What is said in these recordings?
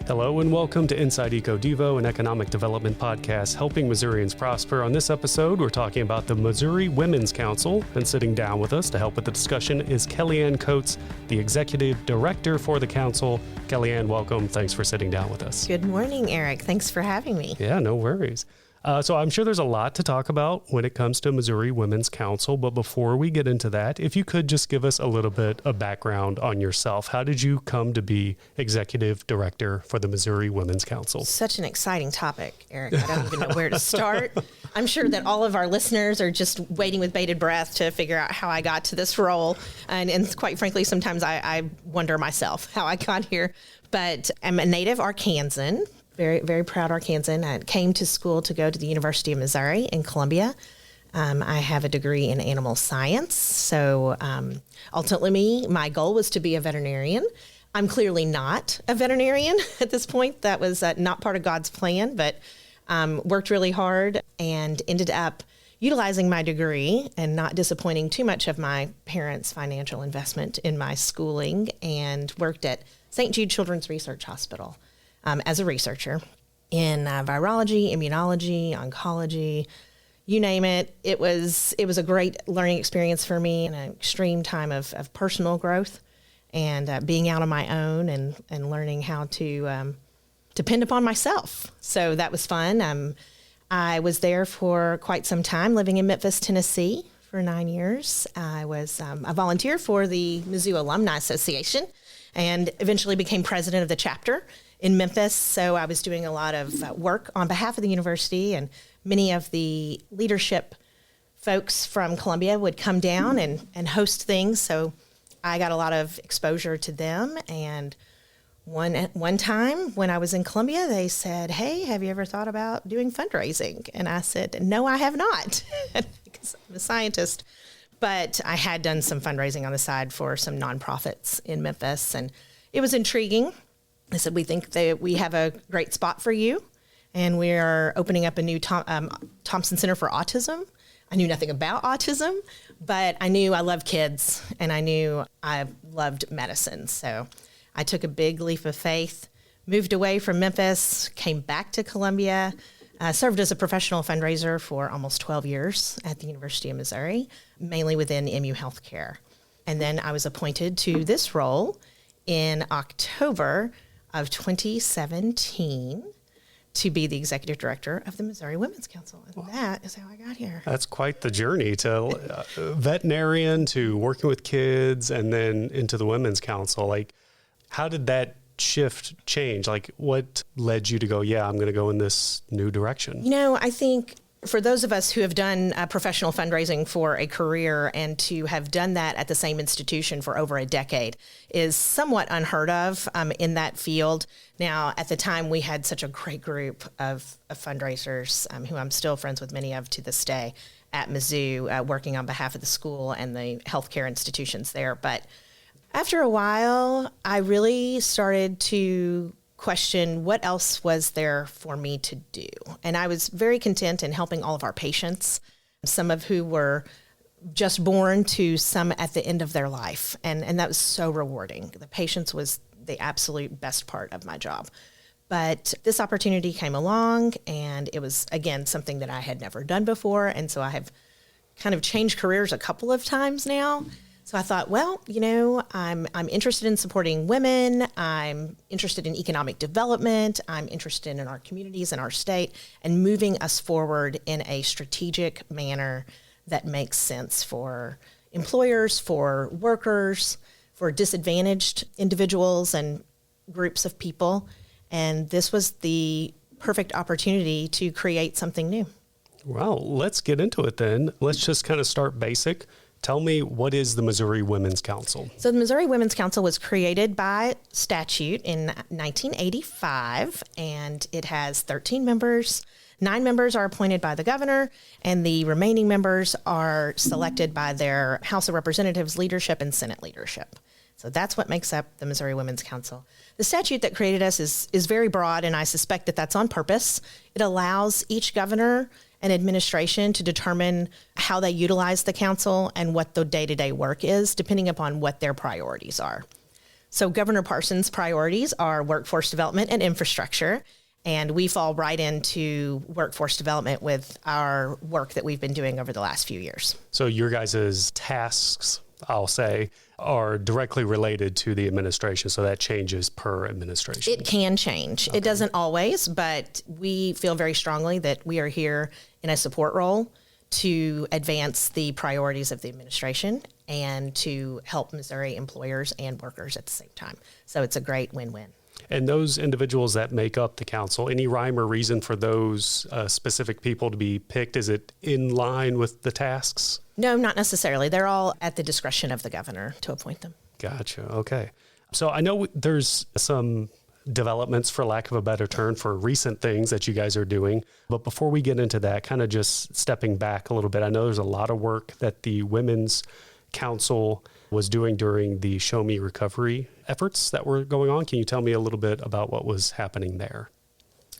Hello and welcome to Inside Eco Devo, an economic development podcast helping Missourians prosper. On this episode, we're talking about the Missouri Women's Council, and sitting down with us to help with the discussion is Kellie Ann Coats, the executive director for the council. Kellie Ann, welcome. Thanks for sitting down with us. Good morning, Eric. Thanks for having me. Yeah, no worries. So I'm sure there's a lot to talk about when it comes to Missouri Women's Council, but before we get into that, if you could just give us a little bit of background on yourself. How did you come to be executive director for the Missouri Women's Council? Such an exciting topic, Eric. I don't even know where to start. I'm sure that all of our listeners are just waiting with bated breath to figure out how I got to this role. And quite frankly, sometimes I wonder myself how I got here. But I'm a native Arkansan. Very, very proud Arkansan. I came to school to go to the University of Missouri in Columbia. I have a degree in animal science. So ultimately, my goal was to be a veterinarian. I'm clearly not a veterinarian at this point. That was not part of God's plan, but worked really hard and ended up utilizing my degree and not disappointing too much of my parents' financial investment in my schooling, and worked at St. Jude Children's Research Hospital as a researcher in virology, immunology, oncology, you name it. It was a great learning experience for me, and an extreme time of personal growth and being out on my own and learning how to depend upon myself. So that was fun. I was there for quite some time, living in Memphis, Tennessee for 9 years. I was a volunteer for the Mizzou Alumni Association and eventually became president of the chapter in Memphis. So I was doing a lot of work on behalf of the university, and many of the leadership folks from Columbia would come down and host things. So I got a lot of exposure to them. And one time when I was in Columbia, they said, "Hey, have you ever thought about doing fundraising?" And I said, "No, I have not," because I'm a scientist. But I had done some fundraising on the side for some nonprofits in Memphis, and it was intriguing. They said, "We think that we have a great spot for you, and we are opening up a new Thompson Center for Autism." I knew nothing about autism, but I knew I loved kids, and I knew I loved medicine. So I took a big leap of faith, moved away from Memphis, came back to Columbia, served as a professional fundraiser for almost 12 years at the University of Missouri, mainly within MU healthcare. And then I was appointed to this role in October of 2017 to be the executive director of the Missouri Women's Council. And that is how I got here. That's quite the journey to veterinarian to working with kids and then into the Women's Council. Like, how did that shift change? Like, what led you to go, yeah, I'm going to go in this new direction? You know, I think for those of us who have done professional fundraising for a career, and to have done that at the same institution for over a decade is somewhat unheard of in that field. Now, at the time, we had such a great group of fundraisers who I'm still friends with many of to this day at Mizzou, working on behalf of the school and the healthcare institutions there. But after a while, I really started to question what else was there for me to do. And I was very content in helping all of our patients, some of who were just born to some at the end of their life. And that was so rewarding. The patients was the absolute best part of my job. But this opportunity came along, and it was, again, something that I had never done before. And so I have kind of changed careers a couple of times now. So I thought, well, you know, I'm interested in supporting women. I'm interested in economic development. I'm interested in our communities and our state, and moving us forward in a strategic manner that makes sense for employers, for workers, for disadvantaged individuals and groups of people. And this was the perfect opportunity to create something new. Well, let's get into it then. Let's just kind of start basic. Tell me, what is the Missouri Women's Council? So the Missouri Women's Council was created by statute in 1985, and it has 13 members. 9 members are appointed by the governor, and the remaining members are selected by their House of Representatives leadership and Senate leadership. So that's what makes up the Missouri Women's Council. The statute that created us is very broad, and I suspect that that's on purpose. It allows each governor and administration to determine how they utilize the council and what the day-to-day work is, depending upon what their priorities are. So Governor Parsons' priorities are workforce development and infrastructure. And we fall right into workforce development with our work that we've been doing over the last few years. So your guys' tasks, I'll say, are directly related to the administration. So that changes per administration. It can change. Okay. It doesn't always, but we feel very strongly that we are here in a support role to advance the priorities of the administration and to help Missouri employers and workers at the same time. So it's a great win-win. And those individuals that make up the council, any rhyme or reason for those specific people to be picked? Is it in line with the tasks? No, not necessarily. They're all at the discretion of the governor to appoint them. Gotcha. Okay. So I know there's some developments, for lack of a better term, for recent things that you guys are doing. But before we get into that, kind of just stepping back a little bit, I know there's a lot of work that the Women's Council was doing during the Show Me Recovery efforts that were going on. Can you tell me a little bit about what was happening there?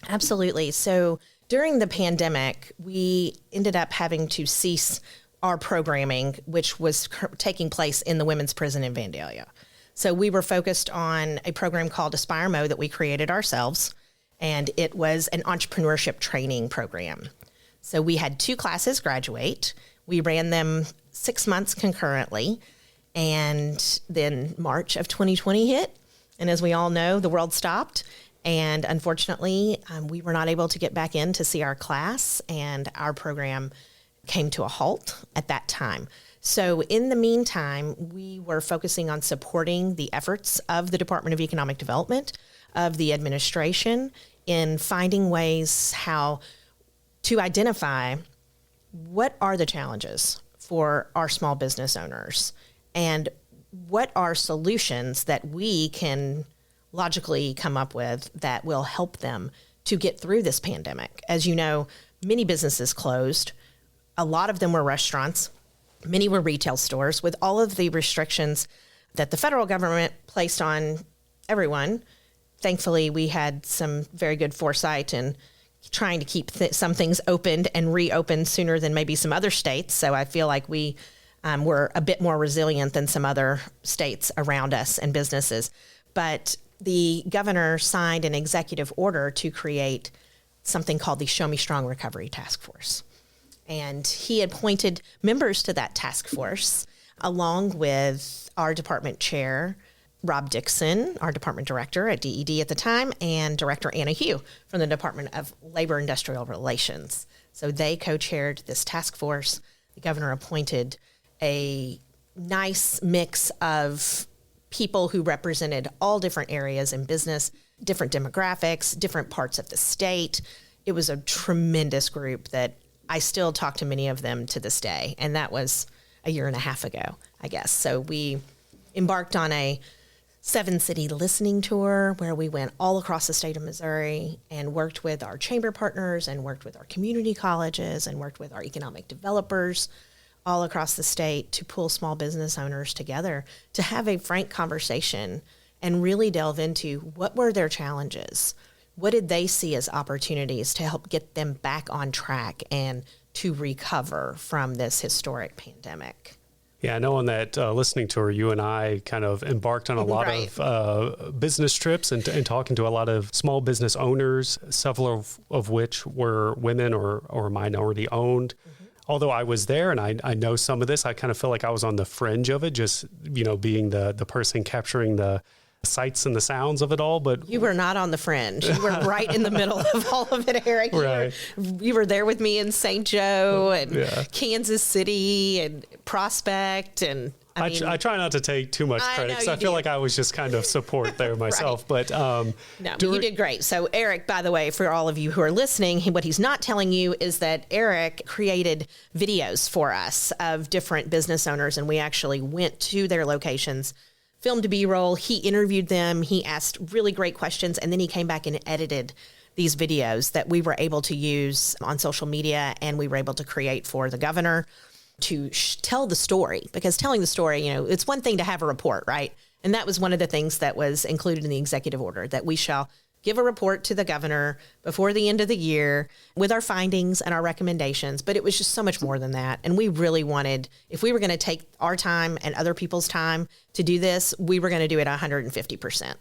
Absolutely. So during the pandemic, we ended up having to cease our programming, which was taking place in the women's prison in Vandalia. So we were focused on a program called Aspire Mo that we created ourselves, and it was an entrepreneurship training program. So we had 2 classes graduate. We ran them 6 months concurrently. And then March of 2020 hit. And as we all know, the world stopped. And unfortunately, we were not able to get back in to see our class. And our program came to a halt at that time. So in the meantime, we were focusing on supporting the efforts of the Department of Economic Development, of the administration, in finding ways how to identify what are the challenges for our small business owners. And what are solutions that we can logically come up with that will help them to get through this pandemic? As you know, many businesses closed. A lot of them were restaurants. Many were retail stores. With all of the restrictions that the federal government placed on everyone, thankfully, we had some very good foresight in trying to keep some things opened and reopened sooner than maybe some other states. So I feel like we were a bit more resilient than some other states around us and businesses. But the governor signed an executive order to create something called the Show Me Strong Recovery Task Force. And he appointed members to that task force, along with our department chair, Rob Dixon, our department director at DED at the time, and Director Anna Hugh from the Department of Labor Industrial Relations. So they co-chaired this task force. The governor appointed a nice mix of people who represented all different areas in business, different demographics, different parts of the state. It was a tremendous group that I still talk to many of them to this day. And that was a year and a half ago, I guess. So we embarked on a 7-city listening tour where we went all across the state of Missouri and worked with our chamber partners and worked with our community colleges and worked with our economic developers all across the state to pull small business owners together to have a frank conversation and really delve into what were their challenges. What did they see as opportunities to help get them back on track and to recover from this historic pandemic? Yeah, I know on that listening tour, you and I kind of embarked on a lot of business trips and talking to a lot of small business owners, several of which were women or minority owned. Mm-hmm. Although I was there and I know some of this, I kind of feel like I was on the fringe of it, just, being the person capturing the sights and the sounds of it all. But you were not on the fringe. You were right in the middle of all of it, Eric. Right. You were there with me in St. Joe and Kansas City and Prospect. And I try not to take too much credit because I feel like I was just kind of support there myself. Right. But you did great. So Eric, by the way, for all of you who are listening, what he's not telling you is that Eric created videos for us of different business owners, and we actually went to their locations, filmed B-roll. He interviewed them. He asked really great questions, and then he came back and edited these videos that we were able to use on social media, and we were able to create for the governor to tell the story. Because telling the story, it's one thing to have a report, right? And that was one of the things that was included in the executive order, that we shall give a report to the governor before the end of the year with our findings and our recommendations. But it was just so much more than that. And we really wanted, if we were going to take our time and other people's time to do this, we were going to do it 150%.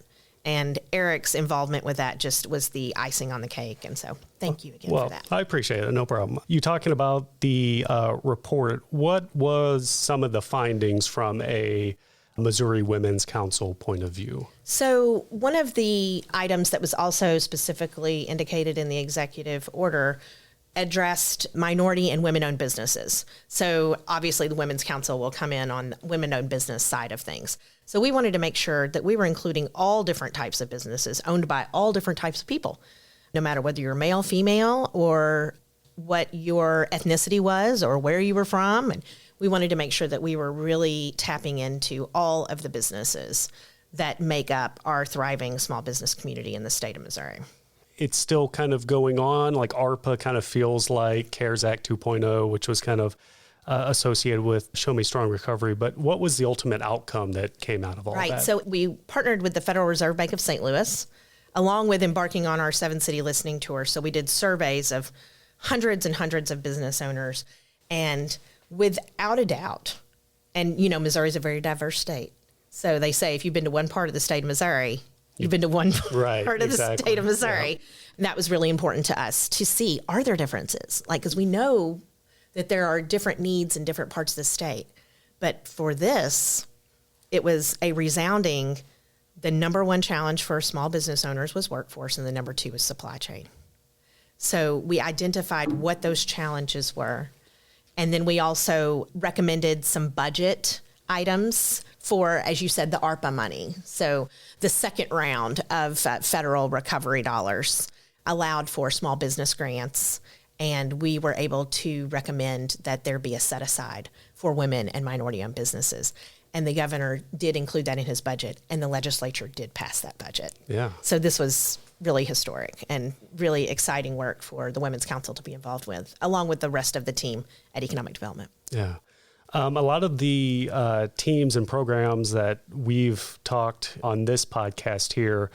And Eric's involvement with that just was the icing on the cake. And so thank you again for that. I appreciate it. No problem. You talking about the report. What was some of the findings from a Missouri Women's Council point of view? So one of the items that was also specifically indicated in the executive order addressed minority and women-owned businesses. So obviously the Women's Council will come in on the women-owned business side of things. So we wanted to make sure that we were including all different types of businesses owned by all different types of people, no matter whether you're male, female, or what your ethnicity was or where you were from. And we wanted to make sure that we were really tapping into all of the businesses that make up our thriving small business community in the state of Missouri. It's still kind of going on, like ARPA kind of feels like CARES Act 2.0, which was kind of associated with Show Me Strong Recovery. But what was the ultimate outcome that came out of all that? Right. So we partnered with the Federal Reserve Bank of St. Louis, along with embarking on our 7-city listening tour. So we did surveys of hundreds and hundreds of business owners. And without a doubt, and you know, Missouri is a very diverse state. So they say if you've been to one part of the state of Missouri, you've been to one part of the state of Missouri. Yeah. And that was really important to us to see, are there differences? Like, because we know that there are different needs in different parts of the state. But for this, it was a resounding, the number one challenge for small business owners was workforce, and the number 2 was supply chain. So we identified what those challenges were. And then we also recommended some budget items for, as you said, the ARPA money. So the second round of federal recovery dollars allowed for small business grants, and we were able to recommend that there be a set aside for women and minority-owned businesses. And the governor did include that in his budget, and the legislature did pass that budget. Yeah. So this was really historic and really exciting work for the Women's Council to be involved with, along with the rest of the team at Economic Development. Yeah. A lot of the teams and programs that we've talked on this podcast here,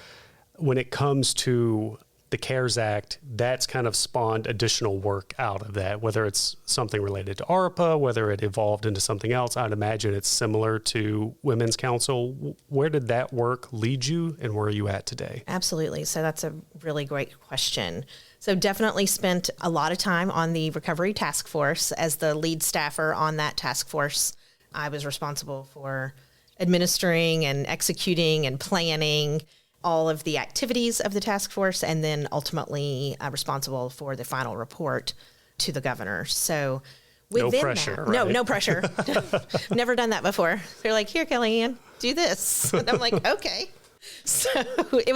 when it comes to the CARES Act, that's kind of spawned additional work out of that, whether it's something related to ARPA, whether it evolved into something else. I'd imagine it's similar to Women's Council. Where did that work lead you, and where are you at today? Absolutely. So that's a really great question. So definitely spent a lot of time on the Recovery Task Force as the lead staffer on that task force. I was responsible for administering and executing and planning all of the activities of the task force, and then ultimately responsible for the final report to the governor. So within no pressure, that, right? no pressure. Never done that before. They're like, here, Kellie Ann, do this. And I'm like, okay. So it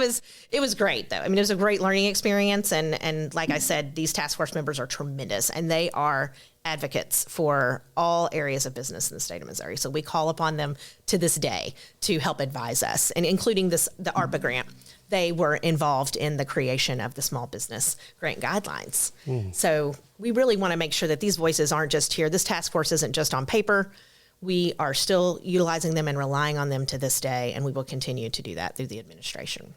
was great, though. I mean, it was a great learning experience. And like I said, these task force members are tremendous, and they are advocates for all areas of business in the state of Missouri. So we call upon them to this day to help advise us, and including the ARPA grant. They were involved in the creation of the small business grant guidelines. So we really want to make sure that these voices aren't just here. This task force isn't just on paper. We are still utilizing them and relying on them to this day, and we will continue to do that through the administration.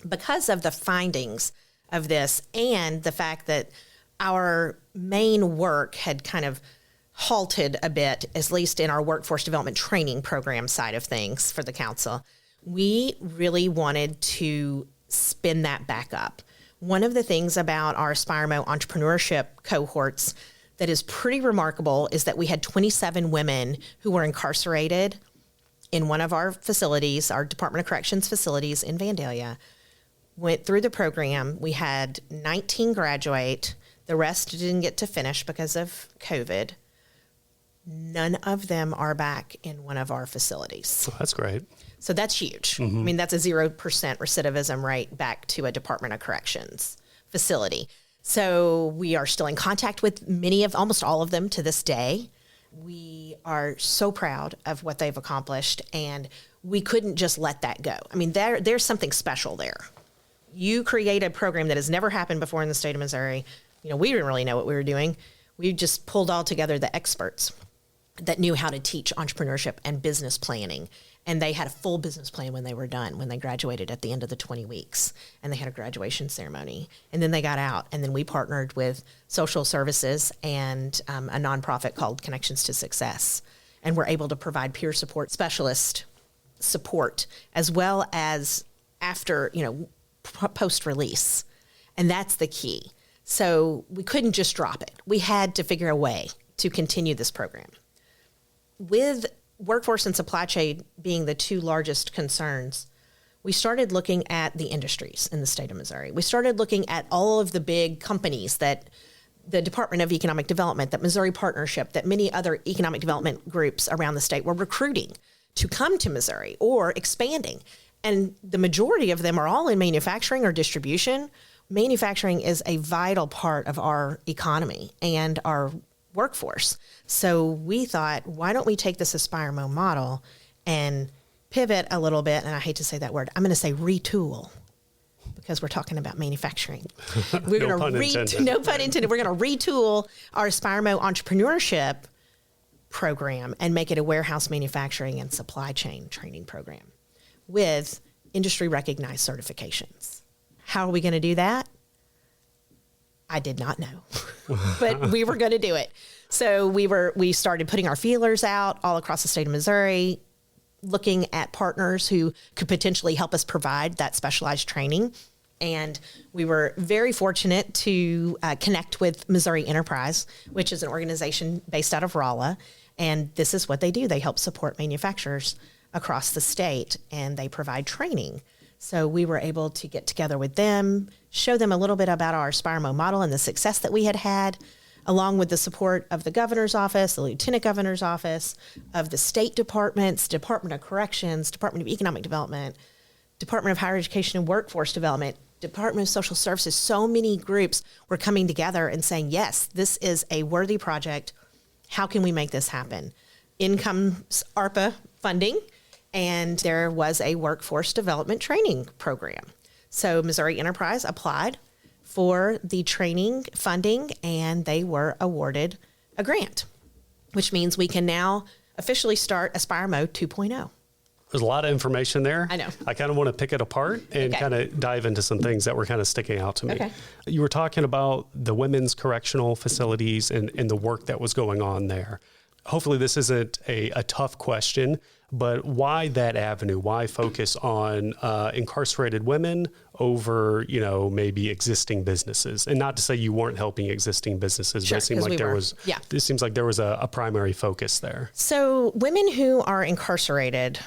Because of the findings of this and the fact that our main work had kind of halted a bit, at least in our workforce development training program side of things for the council, we really wanted to spin that back up. One of the things about our AspireMo entrepreneurship cohorts that is pretty remarkable is that we had 27 women who were incarcerated in one of our facilities, our Department of Corrections facilities in Vandalia, went through the program. We had 19 graduate. The rest didn't get to finish because of COVID. None of them are back in one of our facilities. Oh, that's great. So that's huge. I mean, that's a 0% recidivism rate back to a Department of Corrections facility. So we are still in contact with almost all of them to this day. We are so proud of what they've accomplished, and we couldn't just let that go. I mean, there's something special there. You create a program that has never happened before in the state of Missouri. You know, we didn't really know what we were doing. We just pulled all together the experts that knew how to teach entrepreneurship and business planning And they had a full business plan when they were done, when they graduated at the end of the 20 weeks. And they had a graduation ceremony. And then they got out. And then we partnered with social services and a nonprofit called Connections to Success. And we're able to provide peer support specialist support as well as after, post-release. And that's the key. So we couldn't just drop it. We had to figure a way to continue this program. With workforce and supply chain being the two largest concerns, we started looking at the industries in the state of Missouri. We started looking at all of the big companies that the Department of Economic Development, that Missouri Partnership, that many other economic development groups around the state were recruiting to come to Missouri or expanding. And the majority of them are all in manufacturing or distribution. Manufacturing is a vital part of our economy and our workforce. So we thought, why don't we take this AspireMo model and pivot a little bit, and I hate to say that word, I'm going to say retool, because we're talking about manufacturing. We're No going pun to intended. no pun intended. We're going to retool our AspireMo entrepreneurship program and make it a warehouse manufacturing and supply chain training program with industry recognized certifications. How are we going to do that? I did not know, but we were going to do it. So we started putting our feelers out all across the state of Missouri, looking at partners who could potentially help us provide that specialized training. And we were very fortunate to connect with Missouri Enterprise, which is an organization based out of Rolla. And this is what they do. They help support manufacturers across the state, and they provide training. So we were able to get together with them, show them a little bit about our AspireMo model and the success that we had, along with the support of the governor's office, the lieutenant governor's office, of the state departments, Department of Corrections, Department of Economic Development, Department of Higher Education and Workforce Development, Department of Social Services. So many groups were coming together and saying, yes, this is a worthy project. How can we make this happen? In comes ARPA funding, and there was a workforce development training program. So Missouri Enterprise applied for the training funding, and they were awarded a grant, which means we can now officially start AspireMo 2.0. There's a lot of information there. I know. I kind of want to pick it apart and Okay. kind of dive into some things that were kind of sticking out to me. Okay. You were talking about the women's correctional facilities and the work that was going on there. Hopefully this isn't a tough question, but why that avenue? Why focus on incarcerated women over, maybe existing businesses? And not to say you weren't helping existing businesses, Sure, but it seemed 'cause like we there were. was, Yeah. This seems like there was a primary focus there. So women who are incarcerated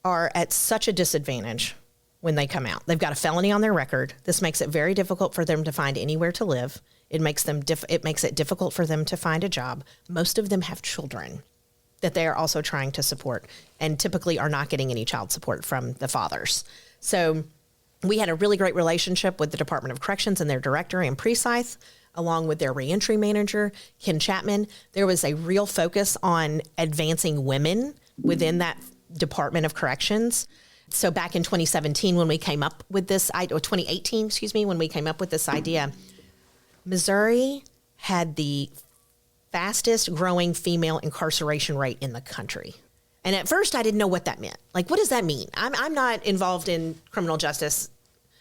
are at such a disadvantage when they come out. They've got a felony on their record. This makes it very difficult for them to find anywhere to live. It makes it difficult for them to find a job. Most of them have children that they are also trying to support, and typically are not getting any child support from the fathers. So we had a really great relationship with the Department of Corrections and their director, Ann Precythe, along with their reentry manager, Ken Chapman. There was a real focus on advancing women within that Department of Corrections. So back in 2017, when we came up with this, or 2018, when we came up with this idea, Missouri had the fastest growing female incarceration rate in the country. And at first I didn't know what that meant. Like, what does that mean? I'm not involved in criminal justice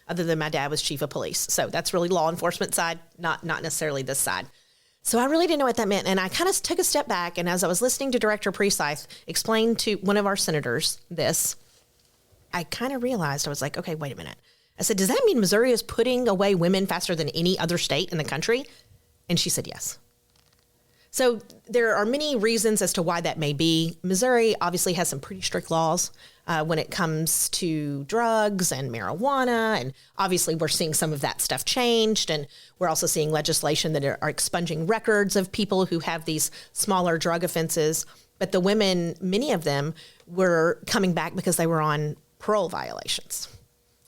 other than my dad was chief of police. So that's really law enforcement side, not necessarily this side. So I really didn't know what that meant. And I kind of took a step back. And as I was listening to Director Precythe explain to one of our senators this, I kind of realized, I was like, okay, wait a minute. I said, does that mean Missouri is putting away women faster than any other state in the country? And she said, yes. So there are many reasons as to why that may be. Missouri obviously has some pretty strict laws when it comes to drugs and marijuana. And obviously we're seeing some of that stuff changed. And we're also seeing legislation that are expunging records of people who have these smaller drug offenses. But the women, many of them were coming back because they were on parole violations.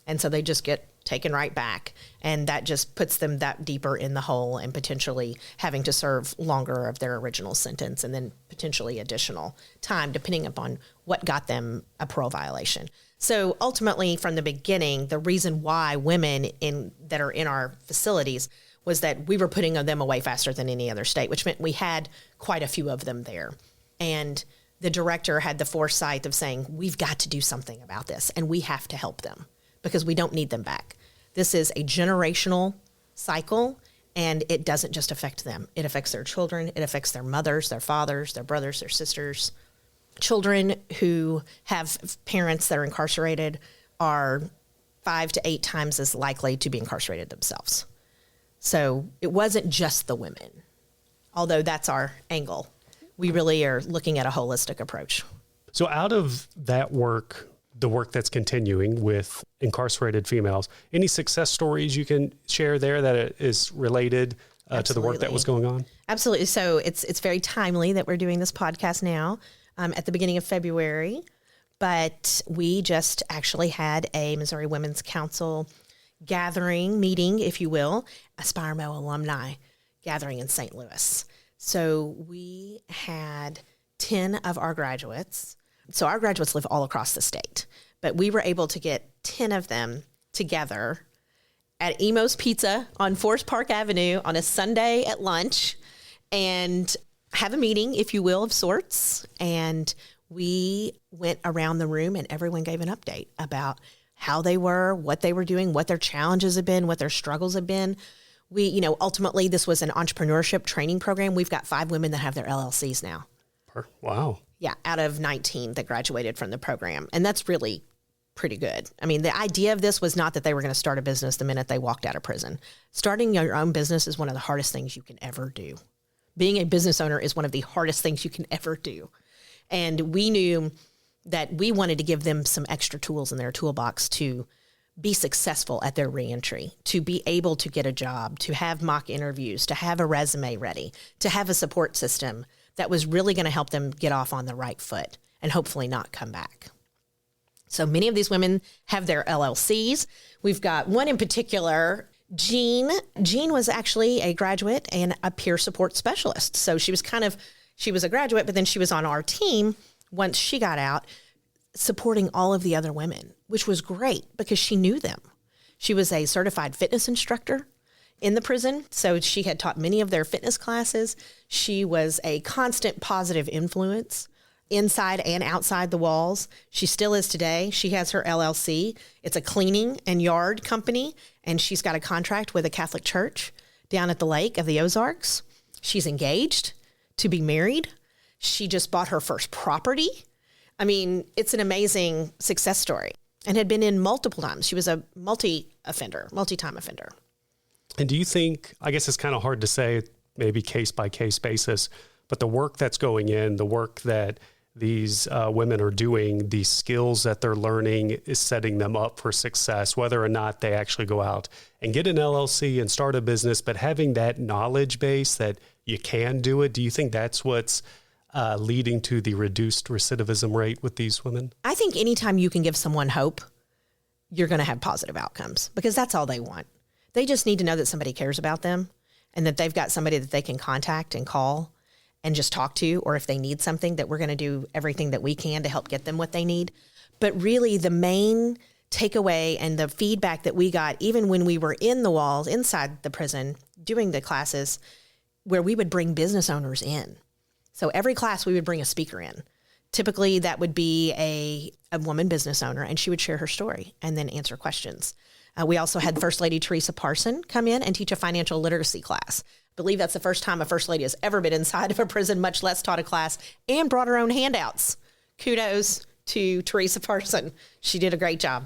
And so they just get taken right back. And that just puts them that deeper in the hole and potentially having to serve longer of their original sentence and then potentially additional time, depending upon what got them a parole violation. So ultimately, from the beginning, the reason why women that are in our facilities was that we were putting them away faster than any other state, which meant we had quite a few of them there. And the director had the foresight of saying, we've got to do something about this and we have to help them because we don't need them back. This is a generational cycle and it doesn't just affect them. It affects their children. It affects their mothers, their fathers, their brothers, their sisters. Children who have parents that are incarcerated are 5 to 8 times as likely to be incarcerated themselves. So it wasn't just the women, although that's our angle. We really are looking at a holistic approach. So out of that work, the work that's continuing with incarcerated females, any success stories you can share there that is related to the work that was going on? Absolutely. So it's very timely that we're doing this podcast now at the beginning of February, but we just actually had a Missouri Women's Council gathering, meeting, if you will, AspireMo alumni gathering in St. Louis. So we had 10 of our graduates. So our graduates live all across the state, but we were able to get 10 of them together at Emo's Pizza on Forest Park Avenue on a Sunday at lunch and have a meeting, if you will, of sorts. And we went around the room and everyone gave an update about how they were, what they were doing, what their challenges have been, what their struggles have been. We, ultimately this was an entrepreneurship training program. We've got 5 women that have their LLCs now. Wow. Yeah, out of 19 that graduated from the program. And that's really pretty good. I mean, the idea of this was not that they were going to start a business the minute they walked out of prison. Starting your own business is one of the hardest things you can ever do. Being a business owner is one of the hardest things you can ever do. And we knew that we wanted to give them some extra tools in their toolbox to be successful at their reentry, to be able to get a job, to have mock interviews, to have a resume ready, to have a support system that was really going to help them get off on the right foot and hopefully not come back. So many of these women have their LLCs. We've got one in particular, Jean. Jean was actually a graduate and a peer support specialist. So she was a graduate, but then she was on our team once she got out, supporting all of the other women, which was great because she knew them. She was a certified fitness instructor in the prison, so she had taught many of their fitness classes. She was a constant positive influence inside and outside the walls. She still is today. She has her LLC. It's a cleaning and yard company, and she's got a contract with a Catholic church down at the lake of the Ozarks. She's engaged to be married. She just bought her first property. I mean, it's an amazing success story and had been in multiple times. She was a multi-time offender. And do you think, I guess it's kind of hard to say, maybe case by case basis, but the work that's going in, the work that these women are doing, the skills that they're learning is setting them up for success, whether or not they actually go out and get an LLC and start a business, but having that knowledge base that you can do it. Do you think that's what's leading to the reduced recidivism rate with these women? I think anytime you can give someone hope, you're going to have positive outcomes because that's all they want. They just need to know that somebody cares about them and that they've got somebody that they can contact and call and just talk to, or if they need something, that we're going to do everything that we can to help get them what they need. But really the main takeaway and the feedback that we got, even when we were in the walls inside the prison doing the classes, where we would bring business owners in. So every class we would bring a speaker in. Typically that would be a woman business owner, and she would share her story and then answer questions. We also had First Lady Teresa Parson come in and teach a financial literacy class. I believe that's the first time a First Lady has ever been inside of a prison, much less taught a class, and brought her own handouts. Kudos to Teresa Parson. She did a great job.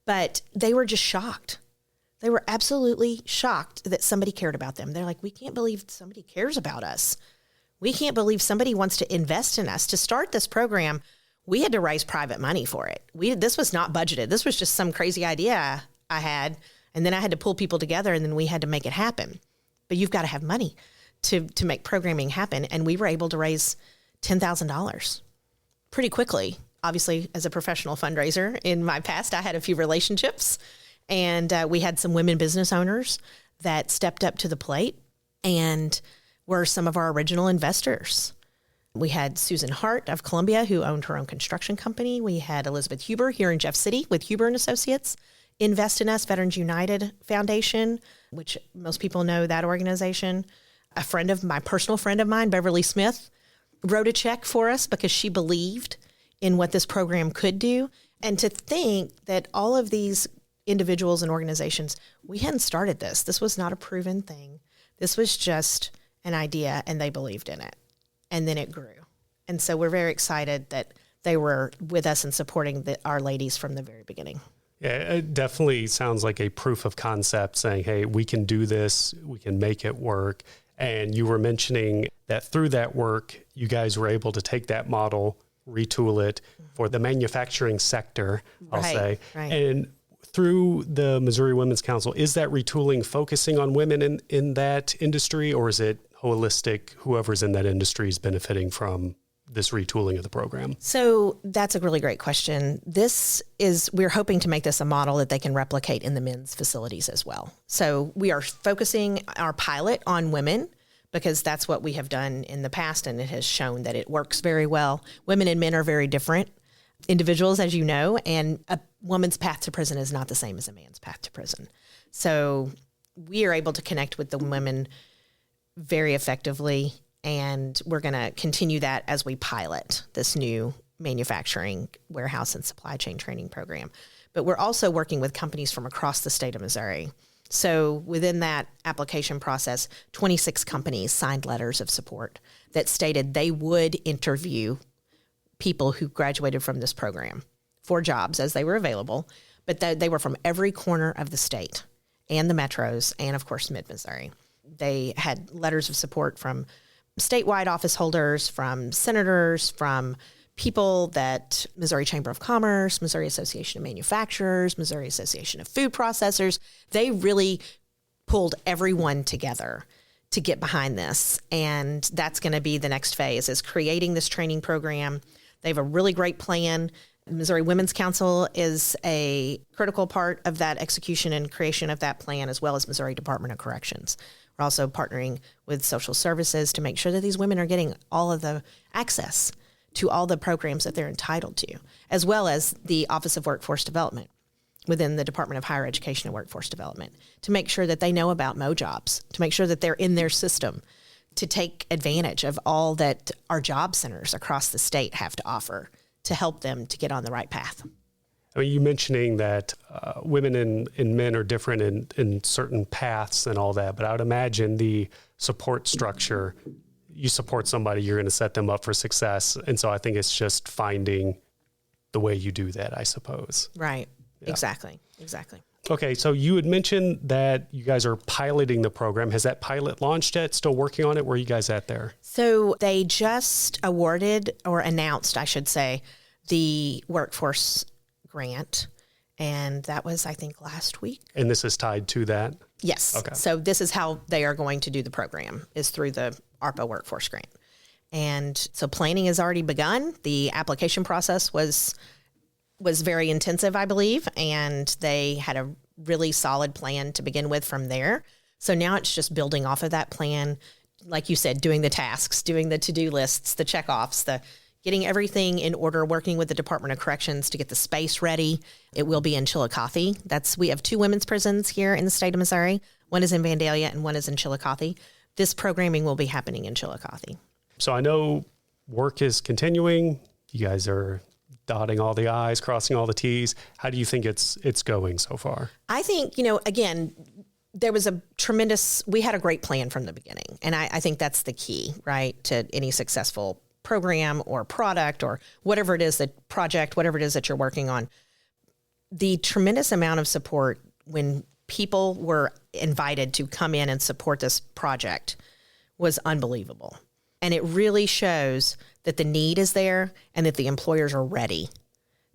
But they were just shocked. They were absolutely shocked that somebody cared about them. They're like, we can't believe somebody cares about us. We can't believe somebody wants to invest in us. To start this program, we had to raise private money for it. This was not budgeted. This was just some crazy idea I had, and then I had to pull people together, and then we had to make it happen. But you've got to have money to make programming happen, and we were able to raise $10,000 pretty quickly. Obviously, as a professional fundraiser in my past, I had a few relationships, and we had some women business owners that stepped up to the plate and were some of our original investors. We had Susan Hart of Columbia, who owned her own construction company. We had Elizabeth Huber here in Jeff City with Huber and Associates invest in us, Veterans United Foundation, which most people know that organization. My personal friend of mine, Beverly Smith, wrote a check for us because she believed in what this program could do. And to think that all of these individuals and organizations, we hadn't started this. This was not a proven thing. This was just an idea, and they believed in it. And then it grew. And so we're very excited that they were with us and supporting our ladies from the very beginning. Yeah, it definitely sounds like a proof of concept saying, hey, we can do this, we can make it work. And you were mentioning that through that work, you guys were able to take that model, retool it for the manufacturing sector, I'll say. Right. And through the Missouri Women's Council, is that retooling focusing on women in that industry, or is it holistic, whoever's in that industry is benefiting from this retooling of the program? So that's a really great question. We're hoping to make this a model that they can replicate in the men's facilities as well. So we are focusing our pilot on women because that's what we have done in the past, and it has shown that it works very well. Women and men are very different individuals, as you know, and a woman's path to prison is not the same as a man's path to prison. So we are able to connect with the women very effectively, and we're going to continue that as we pilot this new manufacturing, warehouse, and supply chain training program. But we're also working with companies from across the state of Missouri. So within that application process, 26 companies signed letters of support that stated they would interview people who graduated from this program for jobs as they were available, but they were from every corner of the state and the metros and, of course, mid-Missouri. They had letters of support from statewide office holders, from senators, from people that Missouri Chamber of Commerce, Missouri Association of Manufacturers, Missouri Association of Food Processors. They really pulled everyone together to get behind this. And that's going to be the next phase, is creating this training program. They have a really great plan. Missouri Women's Council is a critical part of that execution and creation of that plan, as well as Missouri Department of Corrections. We're also partnering with social services to make sure that these women are getting all of the access to all the programs that they're entitled to, as well as the Office of Workforce Development within the Department of Higher Education and Workforce Development, to make sure that they know about MoJobs, to make sure that they're in their system, to take advantage of all that our job centers across the state have to offer to help them to get on the right path. I mean, you mentioning that women and men are different in certain paths and all that, but I would imagine the support structure, you support somebody, you're going to set them up for success. And so I think it's just finding the way you do that, I suppose. Right. Yeah. Exactly. Okay. So you had mentioned that you guys are piloting the program. Has that pilot launched yet? Still working on it? Where are you guys at there? So they just awarded, or announced, I should say, the workforce grant. And that was, I think, last week. And this is tied to that? Yes. Okay. So this is how they are going to do the program, is through the ARPA workforce grant. And so planning has already begun. The application process was very intensive, I believe, and they had a really solid plan to begin with from there. So now it's just building off of that plan, like you said, doing the tasks, doing the to-do lists, the checkoffs, getting everything in order, working with the Department of Corrections to get the space ready. It will be in Chillicothe. We have 2 women's prisons here in the state of Missouri. One is in Vandalia and one is in Chillicothe. This programming will be happening in Chillicothe. So I know work is continuing. You guys are dotting all the I's, crossing all the T's. How do you think it's going so far? I think, again, there was we had a great plan from the beginning. And I think that's the key, right, to any successful program or product or whatever it is whatever it is that you're working on. The tremendous amount of support when people were invited to come in and support this project was unbelievable. And it really shows that the need is there and that the employers are ready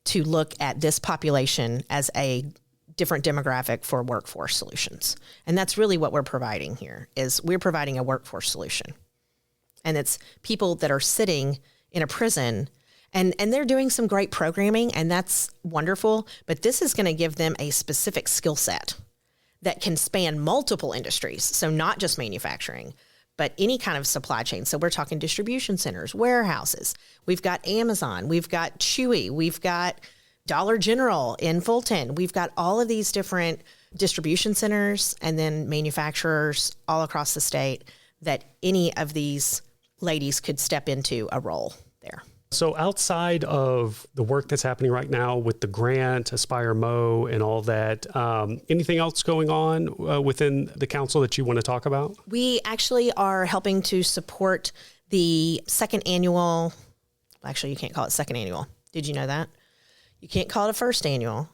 to look at this population as a different demographic for workforce solutions. And that's really what we're providing here, is we're providing a workforce solution. And it's people that are sitting in a prison and they're doing some great programming, and that's wonderful. But this is going to give them a specific skill set that can span multiple industries. So not just manufacturing, but any kind of supply chain. So we're talking distribution centers, warehouses. We've got Amazon, we've got Chewy, we've got Dollar General in Fulton. We've got all of these different distribution centers and then manufacturers all across the state, that any of these ladies could step into a role there. So outside of the work that's happening right now with the grant, Aspire Mo, and all that, anything else going on within the council that you want to talk about? We actually are helping to support the second annual. Actually, you can't call it second annual. Did you know that? You can't call it a first annual.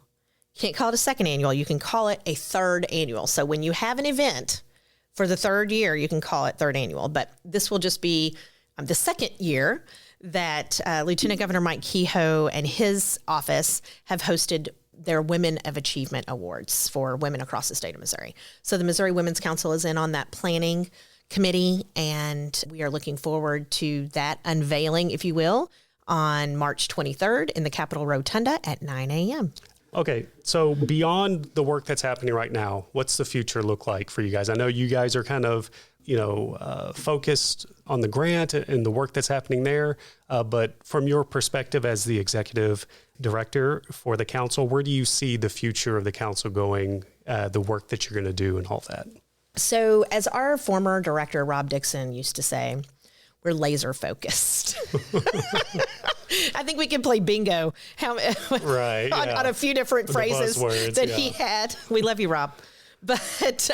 You can't call it a second annual. You can call it a third annual. So when you have an event for the third year, you can call it third annual. But this will just be the second year that Lieutenant Governor Mike Kehoe and his office have hosted their Women of Achievement Awards for women across the state of Missouri. So the Missouri Women's Council is in on that planning committee, and we are looking forward to that unveiling, if you will, on March 23rd in the Capitol Rotunda at 9 a.m. Okay, so beyond the work that's happening right now, what's the future look like for you guys? I know you guys are kind of, focused on the grant and the work that's happening there. But from your perspective as the executive director for the council, where do you see the future of the council going, the work that you're going to do and all that? So as our former director, Rob Dixon, used to say, we're laser focused. I think we can play bingo right, on a few different phrases that he had. We love you, Rob. But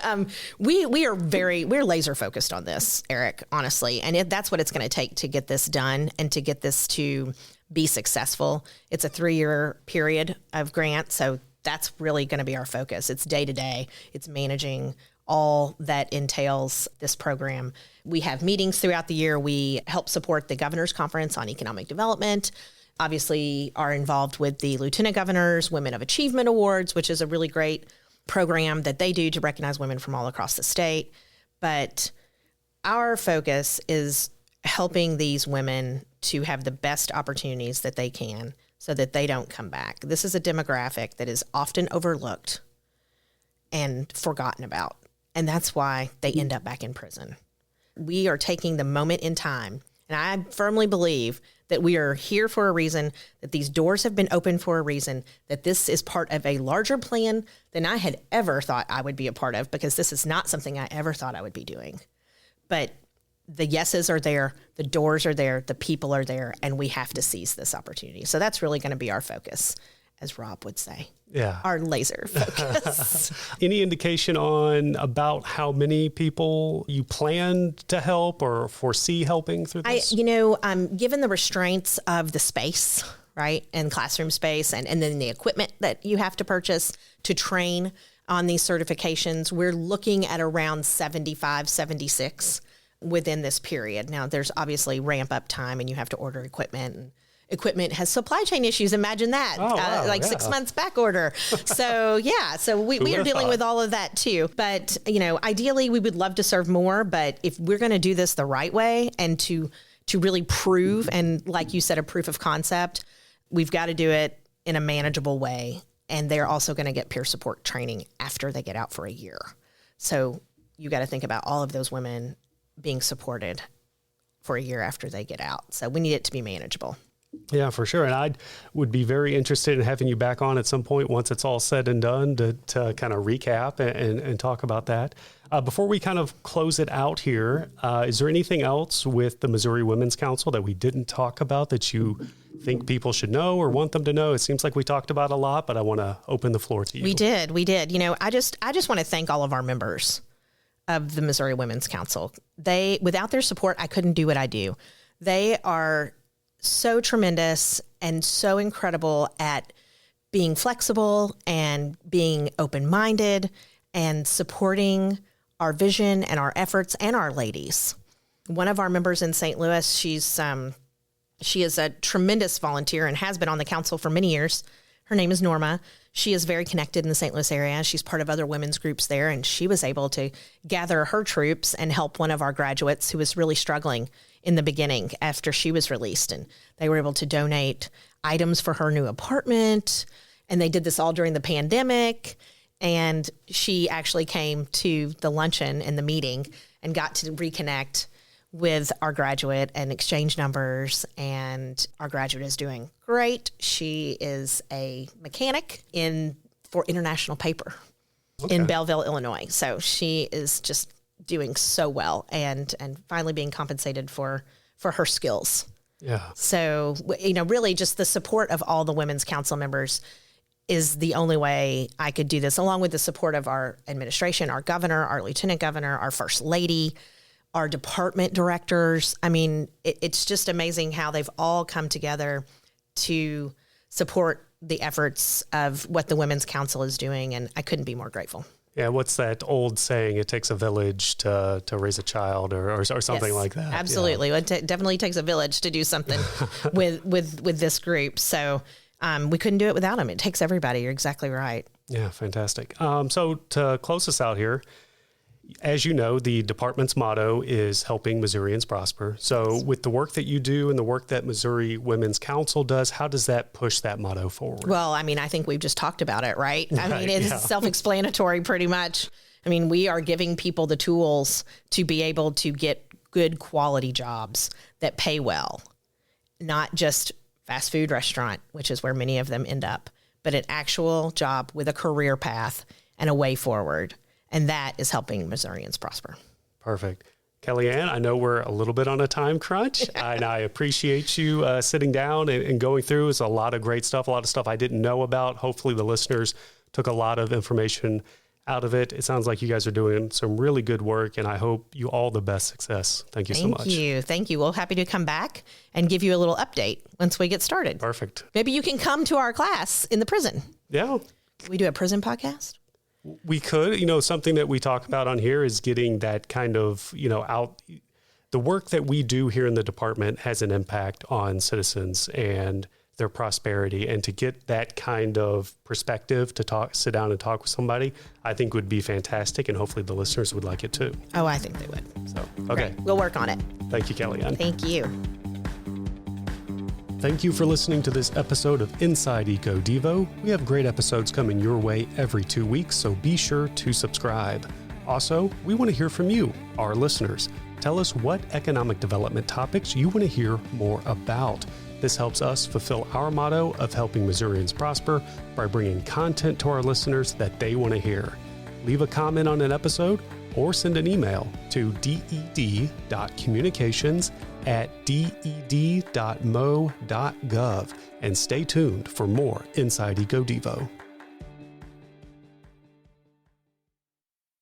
we're laser focused on this, Eric, honestly. And that's what it's going to take to get this done and to get this to be successful. It's a 3-year period of grant. So that's really going to be our focus. It's day to day. It's managing all that entails this program. We have meetings throughout the year. We help support the Governor's Conference on Economic Development. Obviously are involved with the Lieutenant Governor's Women of Achievement Awards, which is a really great program that they do to recognize women from all across the state. But our focus is helping these women to have the best opportunities that they can so that they don't come back. This is a demographic that is often overlooked and forgotten about. And that's why they end up back in prison. We are taking the moment in time. And I firmly believe that we are here for a reason, that these doors have been opened for a reason, that this is part of a larger plan than I had ever thought I would be a part of, because this is not something I ever thought I would be doing. But the yeses are there, the doors are there, the people are there, and we have to seize this opportunity. So that's really going to be our focus, as Rob would say. Yeah. Our laser focus. Any indication on about how many people you plan to help or foresee helping through this? Given the restraints of the space, right, and classroom space, and then the equipment that you have to purchase to train on these certifications, we're looking at around 75, 76 within this period. Now, there's obviously ramp up time, and you have to order equipment, and equipment has supply chain issues. Imagine that, 6 months back order. So we are dealing with all of that too. But, ideally we would love to serve more, but if we're going to do this the right way and to really prove, and like you said, a proof of concept, we've got to do it in a manageable way. And they're also going to get peer support training after they get out for a year. So you got to think about all of those women being supported for a year after they get out. So we need it to be manageable. Yeah, for sure. And I would be very interested in having you back on at some point once it's all said and done to kind of recap and talk about that. Before we kind of close it out here, is there anything else with the Missouri Women's Council that we didn't talk about that you think people should know or want them to know? It seems like we talked about a lot, but I want to open the floor to you. We did. I just want to thank all of our members of the Missouri Women's Council. Without their support, I couldn't do what I do. They are so tremendous and so incredible at being flexible and being open-minded and supporting our vision and our efforts and our ladies. One of our members in St. Louis, she is a tremendous volunteer and has been on the council for many years. Her name is Norma. She is very connected in the St. Louis area. She's part of other women's groups there, and she was able to gather her troops and help one of our graduates who was really struggling in the beginning after she was released. And they were able to donate items for her new apartment. And they did this all during the pandemic. And she actually came to the luncheon and the meeting and got to reconnect with our graduate and exchange numbers. And our graduate is doing great. She is a mechanic for International Paper in Belleville, Illinois. So she is just doing so well and finally being compensated for for her skills. Yeah. So, really just the support of all the women's council members is the only way I could do this, along with the support of our administration, our governor, our lieutenant governor, our first lady, our department directors. I mean, it's just amazing how they've all come together to support the efforts of what the Women's Council is doing. And I couldn't be more grateful. Yeah, what's that old saying? It takes a village to raise a child, or something Yes, like that. Absolutely, it definitely takes a village to do something with this group. So we couldn't do it without them. It takes everybody. You're exactly right. Yeah, fantastic. So to close us out here, as you know, the department's motto is helping Missourians prosper. So with the work that you do and the work that Missouri Women's Council does, how does that push that motto forward? Well, I mean, I think we've just talked about it, right? I mean, Right, it's self-explanatory pretty much. I mean, we are giving people the tools to be able to get good quality jobs that pay well, not just fast food restaurant, which is where many of them end up, but an actual job with a career path and a way forward. And that is helping Missourians prosper. Perfect. Kellie Ann, I know we're a little bit on a time crunch, and I appreciate you sitting down and going through. It's a lot of great stuff, a lot of stuff I didn't know about. Hopefully the listeners took a lot of information out of it. It sounds like you guys are doing some really good work, and I hope you all the best success. Thank you so much. Thank you. We're happy to come back and give you a little update once we get started. Perfect. Maybe you can come to our class in the prison. Yeah. We do a prison podcast. We could, something that we talk about on here is getting that kind of, out. The work that we do here in the department has an impact on citizens and their prosperity. And to get that kind of perspective to sit down and talk with somebody, I think would be fantastic. And hopefully the listeners would like it too. Oh, I think they would. So, okay. Great. We'll work on it. Thank you, Kellie Ann. Thank you. Thank you for listening to this episode of Inside Eco Devo. We have great episodes coming your way every 2 weeks, so be sure to subscribe. Also, we want to hear from you, our listeners. Tell us what economic development topics you want to hear more about. This helps us fulfill our motto of helping Missourians prosper by bringing content to our listeners that they want to hear. Leave a comment on an episode or send an email to ded.communications@ded.mo.gov and stay tuned for more Inside Eco Devo.